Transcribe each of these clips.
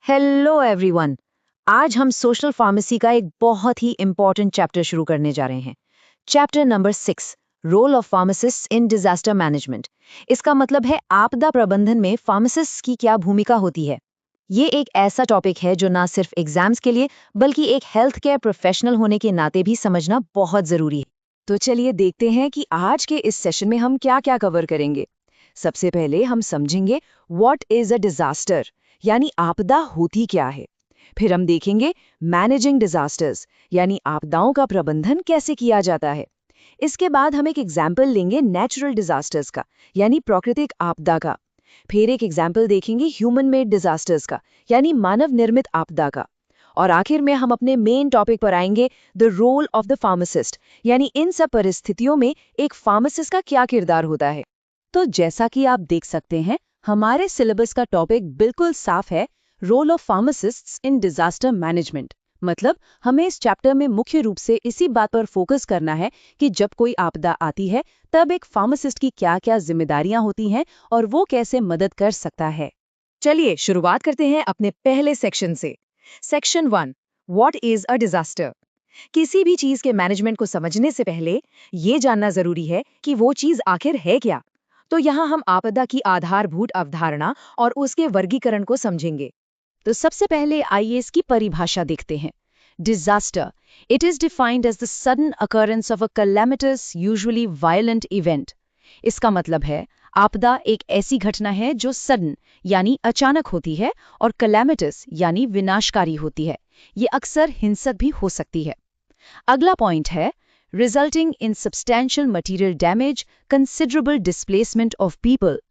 Hello everyone. आज हम social pharmacy का एक बहुत ही इंपॉर्टेंट चैप्टर शुरू करने जा रहे हैं। Chapter number 6, role of pharmacist in disaster management. इसका मतलब है आपदा प्रबंधन में फार्मासिस्ट की क्या भूमिका होती है। ये एक ऐसा टॉपिक है जो ना सिर्फ एग्जाम्स के लिए बल्कि एक हेल्थ केयर प्रोफेशनल होने के नाते भी समझना बहुत जरूरी है। तो चलिए देखते हैं कि आज के इस सेशन में हम क्या क्या कवर करेंगे। सबसे पहले हम समझेंगे व्हाट इज अ डिजास्टर, यानी आपदा होती क्या है। फिर हम देखेंगे मैनेजिंग डिजास्टर्स, यानी आपदाओं का प्रबंधन कैसे किया जाता है। इसके बाद हम एक एग्जाम्पल लेंगे नेचुरल डिजास्टर्स का, यानी प्राकृतिक आपदा का। फिर एक एग्जाम्पल देखेंगे ह्यूमन मेड डिजास्टर्स का, यानी मानव निर्मित आपदा का। और आखिर में हम अपने मेन टॉपिक पर आएंगे, the role of the pharmacist, यानी इन सब परिस्थितियों में एक फार्मासिस्ट का क्या किरदार होता है। तो जैसा कि आप देख सकते हैं, हमारे सिलेबस का टॉपिक बिल्कुल साफ है, role of pharmacists in disaster management. मतलब हमें इस चैप्टर में मुख्य रूप से इसी बात पर फोकस करना है कि जब कोई आपदा आती है तब एक फार्मासिस्ट की क्या-क्या जिम्मेदारियां होती हैं और वो कैसे मदद कर सकता है। चलिए शुरुआत करते हैं अपने पहले सेक्शन से। Section 1, what is a disaster. किसी भी चीज के मैनेजमेंट को समझने से पहले ये जानना जरूरी है कि वो चीज आखिर है क्या। तो यहाँ हम आपदा की आधारभूत अवधारणा और उसके वर्गीकरण को समझेंगे। तो सबसे पहले आइए इसकी परिभाषा देखते हैं। Disaster, it is defined as the sudden occurrence of a calamitous usually violent event. इसका मतलब है आपदा एक ऐसी घटना है जो सडन यानी अचानक होती है और कैलामिटस यानी विनाशकारी होती है। ये अक्सर हिंसक भी हो सकती है। अगला पॉइंट है resulting in substantial material damage, considerable displacement of people.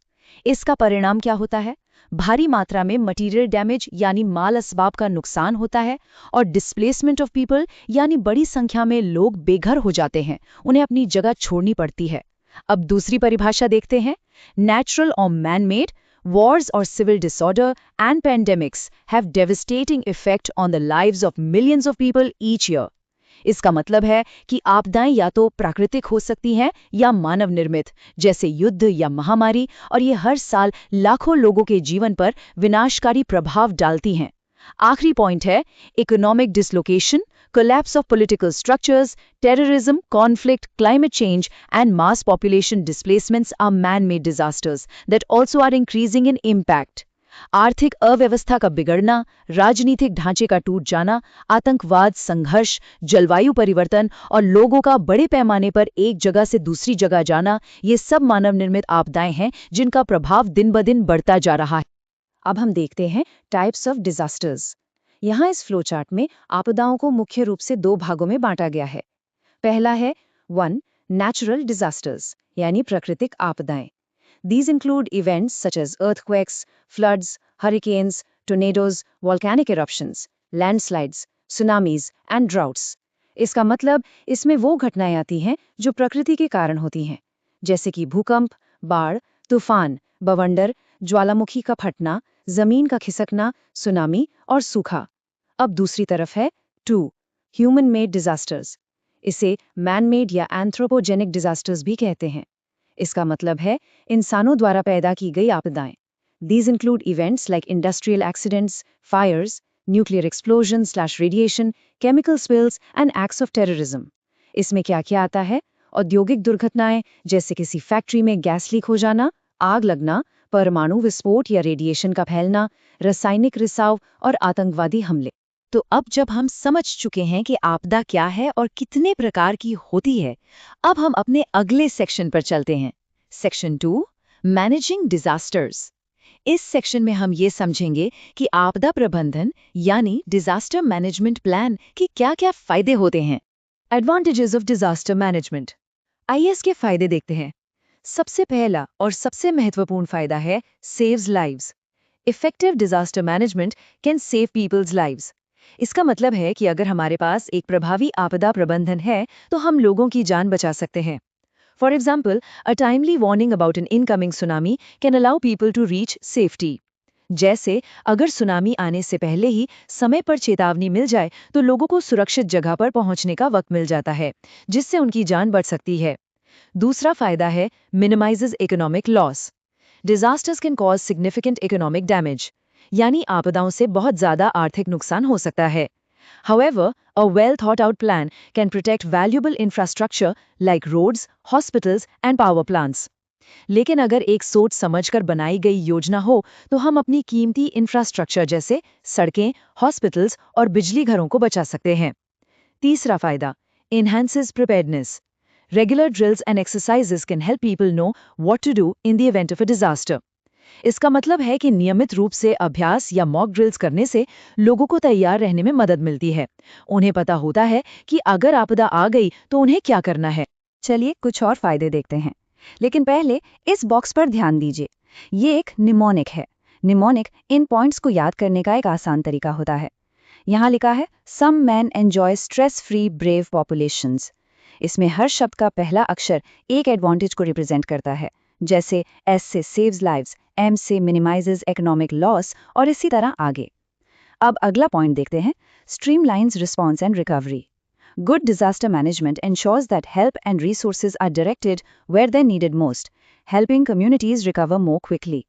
इसका परिणाम क्या होता है? भारी मात्रा में मटेरियल डैमेज यानी माल असबाब का नुकसान होता है और डिस्प्लेसमेंट ऑफ पीपल यानी बड़ी संख्या में लोग बेघर हो जाते हैं, उन्हें अपनी जगह छोड़नी पड़ती है। अब दूसरी परिभाषा देखते हैं, नेचुरल और man made. Wars or civil disorder and pandemics have devastating effect on the lives of millions of people each year. इसका मतलब है कि आपदाएं या तो प्राकृतिक हो सकती हैं या मानव निर्मित, जैसे युद्ध या महामारी, और ये हर साल लाखों लोगों के जीवन पर विनाशकारी प्रभाव डालती हैं। आखिरी पॉइंट है economic dislocation, collapse of political structures, terrorism, conflict, climate change, and mass population displacements are man-made disasters that also are increasing in impact. आर्थिक अव्यवस्था का बिगड़ना, राजनीतिक ढांचे का टूट जाना, आतंकवाद, संघर्ष, जलवायु परिवर्तन और लोगों का बड़े पैमाने पर एक जगह से दूसरी जगह जाना, ये सब मानव निर्मित आपदाएं हैं जिनका प्रभाव दिन ब दिन बढ़ता जा रहा है। अब हम देखते हैं टाइप्स ऑफ डिजास्टर्स। यहाँ इस फ्लो चार्ट में आपदाओं को मुख्य रूप से दो भागों में बांटा गया है। पहला है 1, नेचुरल डिजास्टर्स, यानी प्राकृतिक आपदाएं। These include events such as earthquakes, floods, hurricanes, tornadoes, volcanic eruptions, landslides, tsunamis, and droughts. इसका मतलब इसमें वो घटनाएं आती हैं जो प्रकृति के कारण होती हैं, जैसे कि भूकंप, बाढ़, तूफान, बवंडर, ज्वालामुखी का फटना, जमीन का खिसकना, सुनामी और सूखा। अब दूसरी तरफ है 2, ह्यूमन मेड डिजास्टर्स। इसे मैन मेड या एंथ्रोपोजेनिक डिजास्टर्स भी कहते हैं। इसका मतलब है इंसानों द्वारा पैदा की गई आपदाएं। These include events like industrial accidents, fires, nuclear explosions/radiation, chemical spills, and acts of terrorism. इसमें क्या-क्या आता है? औद्योगिक दुर्घटनाएं, जैसे किसी फैक्ट्री में गैस लीक हो जाना, आग लगना, परमाणु विस्फोट या रेडिएशन का फैलना, रासायनिक रिसाव और आतंकवादी हमले। तो अब जब हम समझ चुके हैं कि आपदा क्या है और कितने प्रकार की होती है, अब हम अपने अगले सेक्शन पर चलते हैं। Section 2, managing disasters. इस सेक्शन में हम ये समझेंगे कि आपदा प्रबंधन यानी डिजास्टर मैनेजमेंट प्लान की क्या-क्या फायदे होते हैं। Advantages of disaster management. आइए इसके फायदे देखते हैं। सबसे पहला और सबसे महत्वपूर्ण फायदा है saves lives. Effective disaster management can save peoples lives. इसका मतलब है कि अगर हमारे पास एक प्रभावी आपदा प्रबंधन है तो हम लोगों की जान बचा सकते हैं। For example, a timely warning about an incoming tsunami can allow people to reach safety. जैसे अगर सुनामी आने से पहले ही समय पर चेतावनी मिल जाए तो लोगों को सुरक्षित जगह पर पहुंचने का वक्त मिल जाता है, जिससे उनकी जान बच सकती है। दूसरा फायदा है minimises economic loss. Disasters can cause significant economic damage. यानी आपदाओं से बहुत ज्यादा आर्थिक नुकसान हो सकता है। However, a well thought out plan can protect valuable infrastructure like roads, hospitals and power plants. लेकिन अगर एक सोच समझकर बनाई गई योजना हो तो हम अपनी कीमती इंफ्रास्ट्रक्चर जैसे सड़कें, हॉस्पिटल्स और बिजली घरों को बचा सकते हैं। तीसरा फायदा, enhances preparedness. Regular drills and exercises can help people know what to do in the event of a disaster. इसका मतलब है कि नियमित रूप से अभ्यास या मॉक ड्रिल्स करने से लोगों को तैयार रहने में मदद मिलती है। उन्हें पता होता है कि अगर आपदा आ गई तो उन्हें क्या करना है। चलिए कुछ और फायदे देखते हैं, लेकिन पहले इस बॉक्स पर ध्यान दीजिए। ये एक निमोनिक है। निमोनिक इन पॉइंट्स को याद करने का एक आसान तरीका होता है। यहाँ लिखा है some man enjoy stress free brave populations. इसमें हर शब्द का पहला अक्षर एक एडवांटेज को रिप्रेजेंट करता है, जैसे एस से सेव्स लाइव्स, एम से मिनिमाइजेस इकोनॉमिक लॉस और इसी तरह आगे। अब अगला पॉइंट देखते हैं, streamlines response and recovery. Good disaster management ensures that help and resources are directed where they're needed most, helping communities recover more quickly.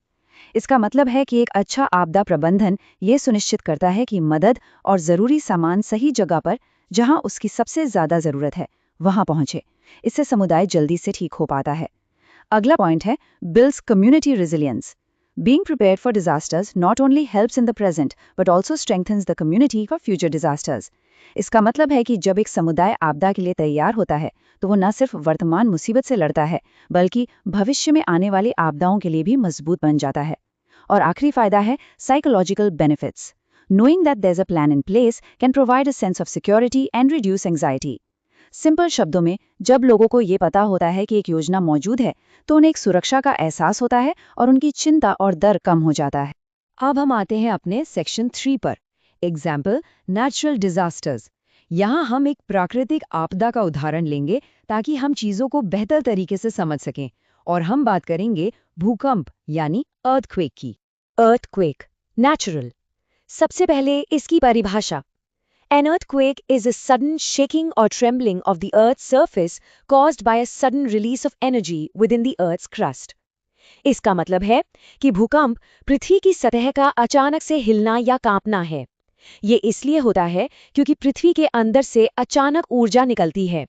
इसका मतलब है कि एक अच्छा आपदा प्रबंधन ये सुनिश्चित करता है कि मदद और ज़रूरी सामान सही जगह पर, जहां उसकी सबसे ज़्यादा ज़रूरत है, वहां पहुंचे। इससे समुदाय जल्दी से ठीक हो पाता है। अगला पॉइंट है builds community resilience. Being prepared for disasters not only helps in the present but also strengthens the community for future disasters. इसका मतलब है कि जब एक समुदाय आपदा के लिए तैयार होता है तो वो न सिर्फ वर्तमान मुसीबत से लड़ता है बल्कि भविष्य में आने वाली आपदाओं के लिए भी मजबूत बन जाता है। और आखिरी फायदा है psychological benefits. Knowing that there's a plan in place can provide a sense of security and reduce anxiety. Simple शब्दों में, जब लोगों को ये पता होता है कि एक योजना मौजूद है तो उन्हें एक सुरक्षा का एहसास होता है और उनकी चिंता और डर कम हो जाता है। अब हम आते हैं अपने सेक्शन 3 पर, एग्जाम्पल नेचुरल डिजास्टर्स। यहाँ हम एक प्राकृतिक आपदा का उदाहरण लेंगे ताकि हम चीजों को बेहतर तरीके से समझ सकें, और हम बात करेंगे भूकंप यानी अर्थक्वेक की। Earthquake, natural. सबसे पहले इसकी परिभाषा। An earthquake is a sudden shaking or trembling of the Earth's surface caused by a sudden release of energy within the Earth's crust. इसका मतलब है कि भूकंप पृथ्वी की सतह का अचानक से हिलना या कांपना है। ये इसलिए होता है क्योंकि पृथ्वी के अंदर से अचानक ऊर्जा निकलती है।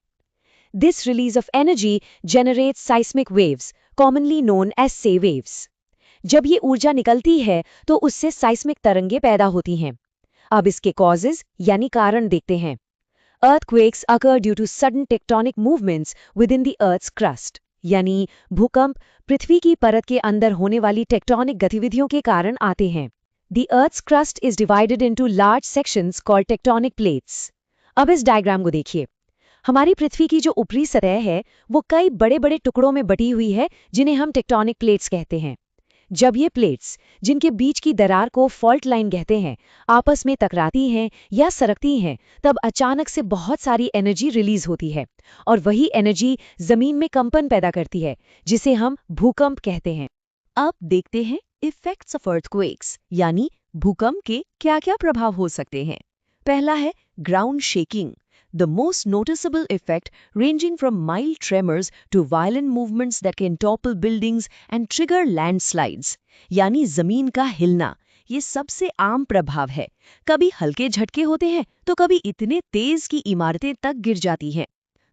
This release of energy generates seismic waves, commonly known as say waves. जब ये ऊर्जा निकलती है तो उससे seismic तरंगे पैदा होती हैं। अब इसके कॉजेज यानी कारण देखते हैं। Earthquakes occur due to sudden tectonic movements within the Earth's crust. यानी भूकंप पृथ्वी की परत के अंदर होने वाली टेक्टोनिक गतिविधियों के कारण आते हैं। The Earth's crust is divided into large sections called tectonic plates. अब इस डायग्राम को देखिए। हमारी पृथ्वी की जो ऊपरी सतह है वो कई बड़े-बड़े टुकड़ों में बटी हुई है जिन्हें हम टेक्टोनिक प्लेट्स कहते हैं। जब ये प्लेट्स, जिनके बीच की दरार को फॉल्ट लाइन कहते हैं, आपस में टकराती हैं या सरकती हैं, तब अचानक से बहुत सारी एनर्जी रिलीज होती है और वही एनर्जी जमीन में कंपन पैदा करती है जिसे हम भूकंप कहते हैं। अब देखते हैं इफेक्ट्स ऑफ अर्थक्वेक्स यानी भूकंप के क्या-क्या प्रभाव हो सकते हैं। पहला है ground shaking, the most noticeable effect ranging from mild tremors to violent movements that can topple buildings and trigger landslides, यानी जमीन का हिलना। ये सबसे आम प्रभाव है। कभी हल्के झटके होते हैं तो कभी इतने तेज की इमारतें तक गिर जाती हैं।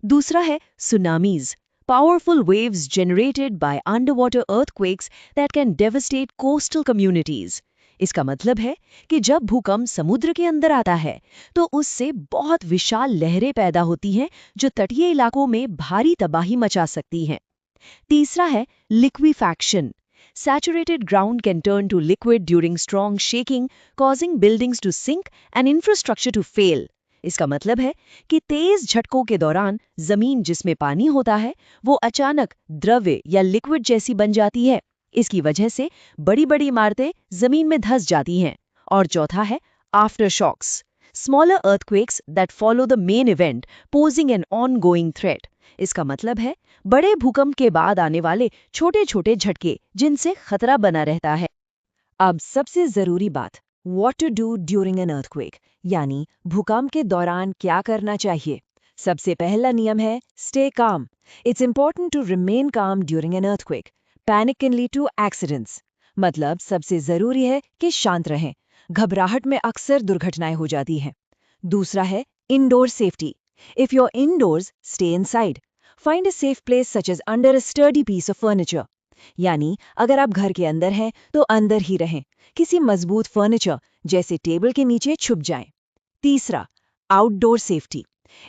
दूसरा है tsunamis, powerful waves generated by underwater earthquakes that can devastate coastal communities. इसका मतलब है कि जब भूकंप समुद्र के अंदर आता है तो उससे बहुत विशाल लहरें पैदा होती हैं जो तटीय इलाकों में भारी तबाही मचा सकती हैं। तीसरा है liquefaction. Saturated ground can turn to liquid during strong shaking, causing buildings to sink and infrastructure to fail. इसका मतलब है कि तेज झटकों के दौरान जमीन जिसमें पानी होता है वो अचानक द्रव्य या लिक्विड जैसी बन जाती है। इसकी वजह से बड़ी-बड़ी इमारतें जमीन में धंस जाती हैं। और चौथा है aftershocks, smaller earthquakes that follow the main event posing an ongoing threat. इसका मतलब है बड़े भूकंप के बाद आने वाले छोटे-छोटे झटके जिनसे खतरा बना रहता है। अब सबसे जरूरी बात, what to do during an earthquake, यानी भूकंप के दौरान क्या करना चाहिए। सबसे पहला नियम है stay calm. It's important to remain calm during an earthquake. Panic can lead to accidents. मतलब सबसे जरूरी है कि शांत रहें। घबराहट में अक्सर दुर्घटनाएं हो जाती हैं। दूसरा है indoor safety. If you are indoors, stay inside. Find a safe place such as under a sturdy piece of furniture. यानी अगर आप घर के अंदर हैं तो अंदर ही रहें, किसी मजबूत फर्नीचर जैसे टेबल के नीचे छुप जाएं। तीसरा, outdoor safety.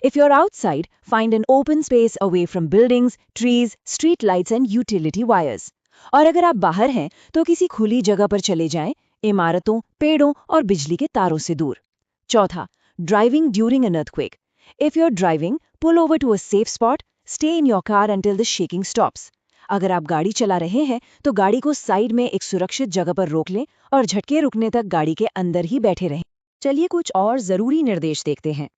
If you're outside, find an open space away from buildings, trees, street lights and utility wires. और अगर आप बाहर हैं तो किसी खुली जगह पर चले जाएं, इमारतों, पेड़ों और बिजली के तारों से दूर। चौथा, driving during an earthquake. If you're driving, pull over to a safe spot, stay in your car until the shaking stops. अगर आप गाड़ी चला रहे हैं तो गाड़ी को साइड में एक सुरक्षित जगह पर रोक लें और झटके रुकने तक गाड़ी के अंदर ही बैठे रहें। चलिए कुछ और जरूरी निर्देश देखते हैं।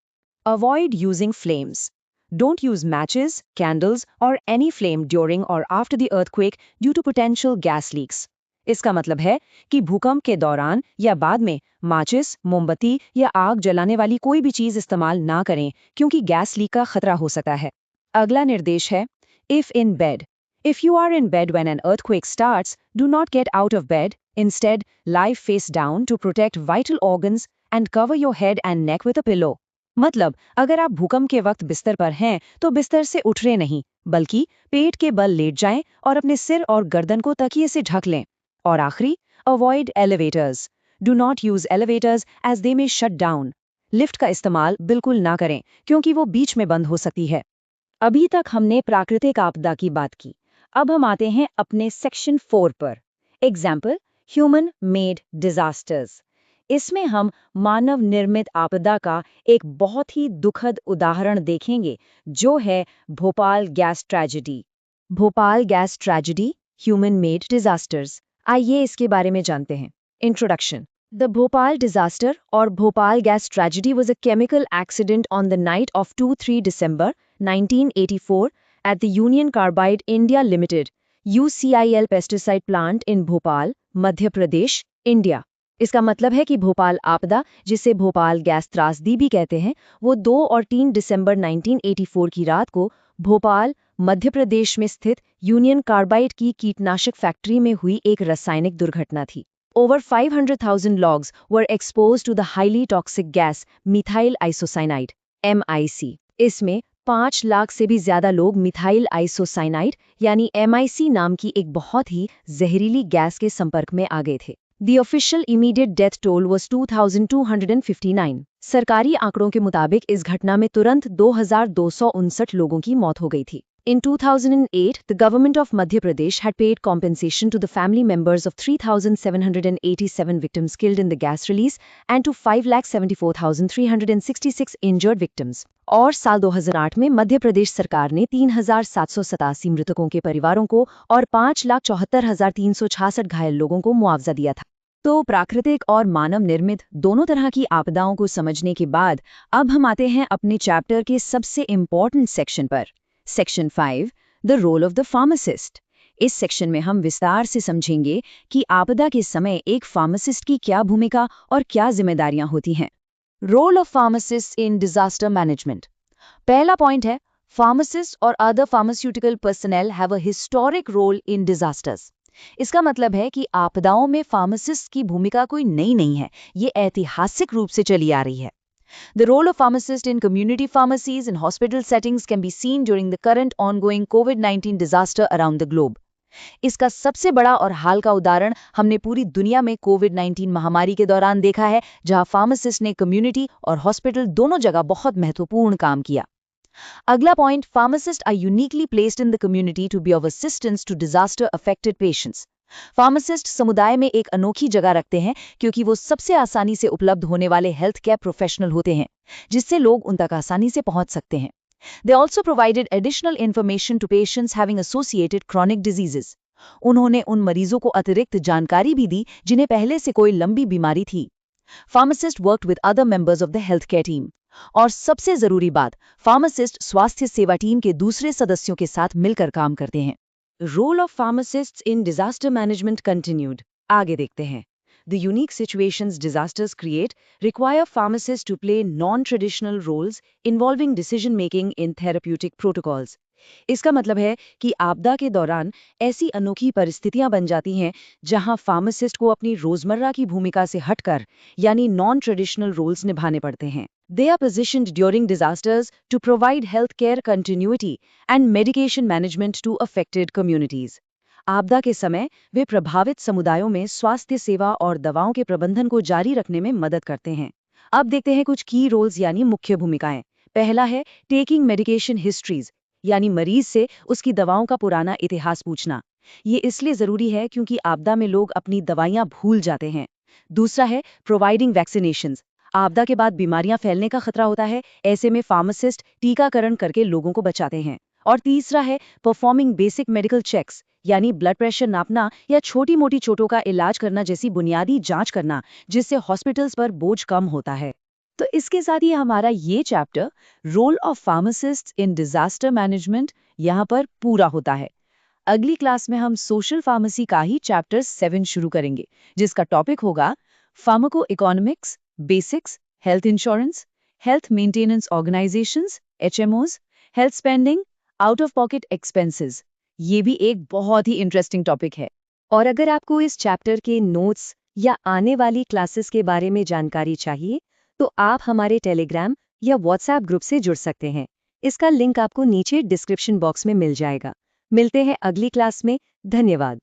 Avoid using flames. Don't use matches, candles, or any flame during or after the earthquake due to potential gas leaks. इसका मतलब है कि भूकंप के दौरान या बाद में माचिस, मोमबत्ती या आग जलाने वाली कोई भी चीज इस्तेमाल ना करें क्योंकि गैस लीक का खतरा हो सकता है। अगला निर्देश है If in bed. If you are in bed when an earthquake starts, do not get out of bed. Instead, lie face down to protect vital organs and cover your head and neck with a pillow. मतलब अगर आप भूकंप के वक्त बिस्तर पर हैं तो बिस्तर से उठ रहे नहीं, बल्कि पेट के बल लेट जाएं और अपने सिर और गर्दन को तकिए से ढक लें। और आखिरी, avoid elevators. Do not use elevators as they may shut down. Lift का इस्तेमाल बिल्कुल ना करें क्योंकि वो बीच में बंद हो सकती है। अभी तक हमने प्राकृतिक आपदा की बात की। अब हम आते हैं अपने सेक्शन 4 पर। Example, human made disasters. इसमें हम मानव निर्मित आपदा का एक बहुत ही दुखद उदाहरण देखेंगे, जो है Bhopal gas tragedy. Bhopal gas tragedy, human made disasters. आइए इसके बारे में जानते हैं। Introduction. The Bhopal disaster or Bhopal gas tragedy was a chemical accident on the night of 2-3 December 1984 at the Union Carbide India Limited UCIL pesticide plant in Bhopal, Madhya Pradesh, India. इसका मतलब है कि भोपाल आपदा, जिसे Bhopal gas त्रासदी भी कहते हैं, वो 2 और 3 दिसंबर 1984 की रात को भोपाल, मध्य प्रदेश में स्थित यूनियन कार्बाइड की कीटनाशक फैक्ट्री में हुई एक रासायनिक दुर्घटना थी। Over 500,000 logs were exposed to the highly toxic gas methyl isocyanide (MIC). इसमें 5 लाख से भी ज्यादा लोग मिथाइल आइसोसाइनाइड यानी MIC नाम की एक बहुत ही जहरीली गैस के संपर्क में आ गए थे। The official immediate death toll was 2,259. सरकारी आंकड़ों के मुताबिक इस घटना में तुरंत 2,259 लोगों की मौत हो गई थी। In 2008, the government of Madhya Pradesh had paid compensation to the family members of 3,787 victims killed in the gas release and to 5,74,366 injured victims. और साल 2008 में मध्य प्रदेश सरकार ने 3,787 मृतकों के परिवारों को और 5,74,366 घायल लोगों को मुआवजा दिया था। तो प्राकृतिक और मानव निर्मित दोनों तरह की आपदाओं को समझने के बाद अब हम आते हैं अपने चैप्टर के सबसे इम्पोर्टेंट सेक्शन पर। Section 5, the role of the pharmacist. इस सेक्शन में हम विस्तार से समझेंगे कि आपदा के समय एक फार्मासिस्ट की क्या भूमिका और क्या जिम्मेदारियां होती हैं। Role of pharmacist in disaster management. पहला पॉइंट है, फार्मासिस्ट और other pharmaceutical personnel have a historic role in disasters. इसका मतलब है कि आपदाओं में फार्मासिस्ट की भूमिका कोई नई नहीं है, ये ऐतिहासिक रूप से चली आ रही है। The role of pharmacists in community pharmacies and hospital settings can be seen during the current ongoing COVID-19 disaster around the globe. इसका सबसे बड़ा और हाल का उदाहरण हमने पूरी दुनिया में कोविड-19 महामारी के दौरान देखा है, जहां फार्मासिस्ट ने कम्युनिटी और हॉस्पिटल दोनों जगह बहुत महत्वपूर्ण काम किया। अगला point, pharmacists are uniquely placed in the community to be of assistance to disaster affected patients. Pharmacist समुदाय में एक अनोखी जगह रखते हैं क्योंकि वो सबसे आसानी से उपलब्ध होने वाले हेल्थ केयर प्रोफेशनल होते हैं, जिससे लोग उन तक आसानी से पहुंच सकते हैं। They also provided additional information to patients having associated chronic diseases. उन्होंने उन मरीजों को अतिरिक्त जानकारी भी दी जिन्हें पहले से कोई लंबी बीमारी थी। Pharmacist worked with other members of the healthcare team. और सबसे जरूरी बात, फार्मासिस्ट स्वास्थ्य सेवा टीम के दूसरे सदस्यों के साथ मिलकर काम करते हैं। Role of pharmacists in disaster management continued. आगे देखते हैं। The unique situations disasters create require pharmacists to play non-traditional roles involving decision-making in therapeutic protocols. इसका मतलब है कि आपदा के दौरान ऐसी अनोखी परिस्थितियां बन जाती हैं जहां फार्मासिस्ट को अपनी रोजमर्रा की भूमिका से हटकर यानी नॉन ट्रेडिशनल रोल्स निभाने पड़ते हैं। They are positioned during disasters to provide health care continuity and medication management to affected communities. आपदा के समय वे प्रभावित समुदायों में स्वास्थ्य सेवा और दवाओं के प्रबंधन को जारी रखने में मदद करते हैं। अब देखते हैं कुछ की रोल्स यानी मुख्य भूमिकाएं। पहला है टेकिंग मेडिकेशन हिस्ट्रीज, यानी मरीज से उसकी दवाओं का पुराना इतिहास पूछना। ये इसलिए जरूरी है क्योंकि आपदा में लोग अपनी दवाइयां भूल जाते हैं। दूसरा है प्रोवाइडिंग वैक्सीनेशंस। आपदा के बाद बीमारियां फैलने का खतरा होता है, ऐसे में फार्मासिस्ट टीकाकरण करके लोगों को बचाते हैं। और तीसरा है परफॉर्मिंग बेसिक मेडिकल चेक्स, यानी ब्लड प्रेशर नापना या छोटी मोटी चोटों का इलाज करना जैसी बुनियादी जांच करना, जिससे हॉस्पिटल्स पर बोझ कम होता है। तो इसके साथ ही हमारा ये chapter role of pharmacist in disaster management यहाँ पर पूरा होता है। अगली क्लास में हम सोशल फार्मेसी का ही चैप्टर 7 शुरू करेंगे, जिसका टॉपिक होगा pharmaco economics, basics, health insurance, health maintenance organisations, HMOs, health spending, out of pocket expenses. ये भी एक बहुत ही इंटरेस्टिंग टॉपिक है। और अगर आपको इस चैप्टर के नोट्स या आने वाली क्लासेस के बारे में जानकारी चाहिए, तो आप हमारे टेलीग्राम या व्हाट्सएप ग्रुप से जुड़ सकते हैं। इसका लिंक आपको नीचे डिस्क्रिप्शन बॉक्स में मिल जाएगा। मिलते हैं अगली क्लास में। धन्यवाद।